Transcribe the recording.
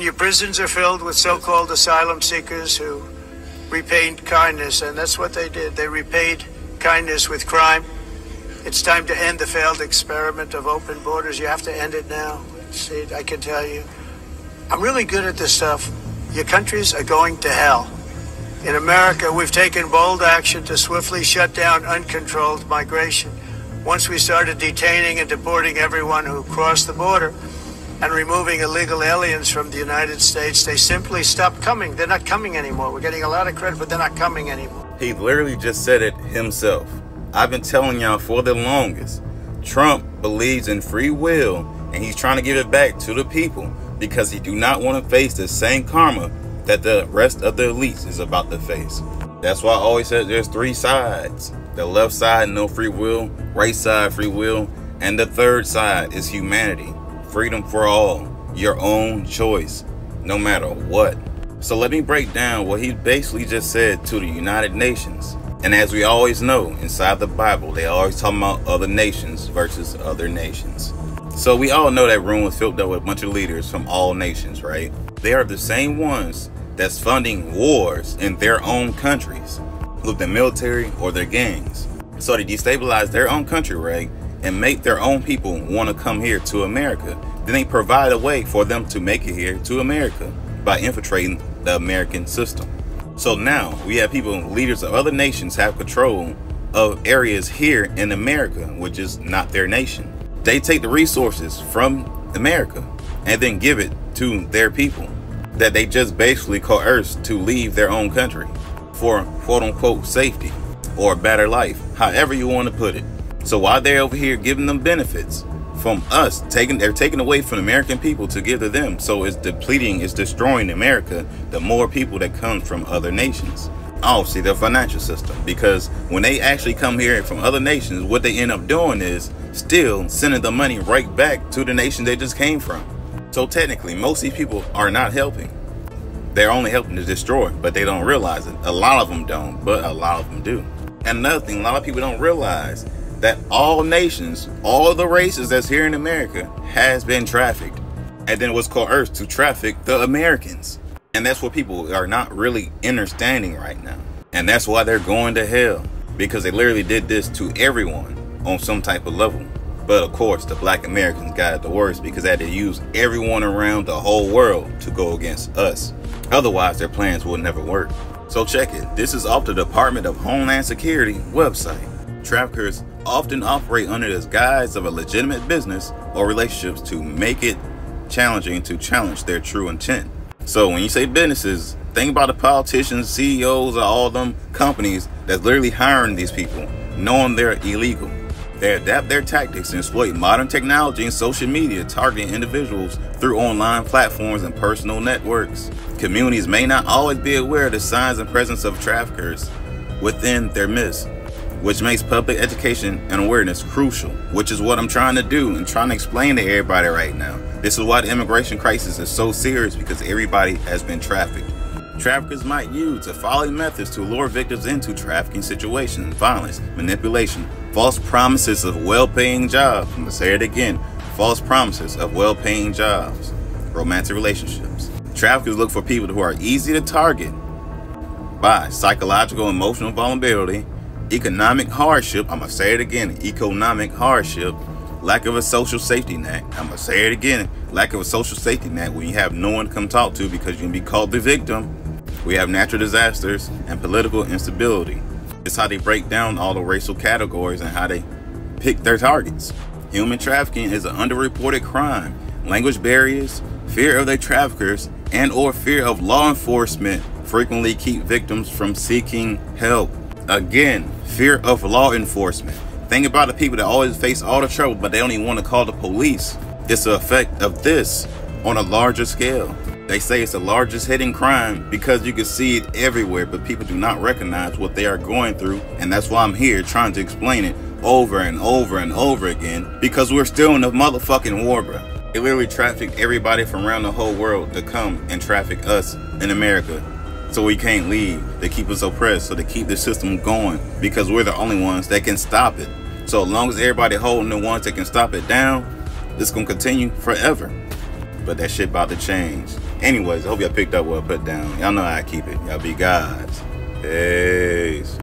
when your prisons are filled with so-called asylum seekers who repaid kindness, and that's what they did. They repaid kindness with crime. It's time to end the failed experiment of open borders. You have to end it now. See, I can tell you, I'm really good at this stuff. Your countries are going to hell. In America, we've taken bold action to swiftly shut down uncontrolled migration. Once we started detaining and deporting everyone who crossed the border and removing illegal aliens from the United States, they simply stopped coming. They're not coming anymore. We're getting a lot of credit, but they're not coming anymore. He literally just said it himself. I've been telling y'all for the longest, Trump believes in free will, and he's trying to give it back to the people because he do not want to face the same karma that the rest of the elites is about to face. That's why I always said there's three sides. The left side, no free will, right side, free will, and the third side is humanity. Freedom for all, your own choice, no matter what. So let me break down what he basically just said to the United Nations. And as we always know, inside the Bible, they always talk about other nations versus other nations. So we all know that room was filled up with a bunch of leaders from all nations, right? They are the same ones that's funding wars in their own countries with the military or their gangs. So they destabilize their own country, right? And make their own people want to come here to America. Then they provide a way for them to make it here to America by infiltrating the American system. So now we have people, leaders of other nations, have control of areas here in America, which is not their nation. They take the resources from America and then give it to their people that they just basically coerced to leave their own country for quote unquote safety or a better life, however you want to put it. So while they're over here giving them benefits from us, they're taking away from the American people to give to them. So it's depleting, it's destroying America, the more people that come from other nations. Obviously, the financial system, because when they actually come here from other nations, what they end up doing is still sending the money right back to the nation they just came from. So technically, most of these people are not helping. They're only helping to destroy, but they don't realize it. A lot of them don't, but a lot of them do. And another thing, a lot of people don't realize that all nations, all the races that's here in America has been trafficked and then was coerced to traffic the Americans. And that's what people are not really understanding right now. And that's why they're going to hell, because they literally did this to everyone on some type of level. But of course, the black Americans got it the worst because they had to use everyone around the whole world to go against us. Otherwise, their plans would never work. So check it. This is off the Department of Homeland Security website. Traffickers often operate under the guise of a legitimate business or relationships to make it challenging to challenge their true intent. So when you say businesses, think about the politicians, CEOs of all them companies that's literally hiring these people, knowing they're illegal. They adapt their tactics and exploit modern technology and social media, targeting individuals through online platforms and personal networks. Communities may not always be aware of the signs and presence of traffickers within their midst, which makes public education and awareness crucial, which is what I'm trying to do and trying to explain to everybody right now. This is why the immigration crisis is so serious, because everybody has been trafficked. Traffickers might use the following methods to lure victims into trafficking situations: violence, manipulation, false promises of well-paying jobs. I'm gonna say it again: false promises of well-paying jobs, romantic relationships. Traffickers look for people who are easy to target by psychological, emotional vulnerability, economic hardship. I'm gonna say it again: economic hardship, lack of a social safety net. I'm gonna say it again: lack of a social safety net, when you have no one to come talk to because you can be called the victim. We have natural disasters and political instability. It's how they break down all the racial categories and how they pick their targets. Human trafficking is an underreported crime. Language barriers, fear of their traffickers, and or fear of law enforcement frequently keep victims from seeking help. Again, fear of law enforcement. Think about the people that always face all the trouble, but they don't even want to call the police. It's the effect of this on a larger scale. They say it's the largest hidden crime because you can see it everywhere, but people do not recognize what they are going through. And that's why I'm here trying to explain it over and over and over again, because we're still in the motherfucking war, bro. They literally traffic everybody from around the whole world to come and traffic us in America. So we can't leave. They keep us oppressed, so they keep the system going because we're the only ones that can stop it. So as long as everybody holding the ones that can stop it down, it's gonna continue forever. But that shit about to change. Anyways, I hope y'all picked up what I put down. Y'all know how I keep it. Y'all be guys. Peace.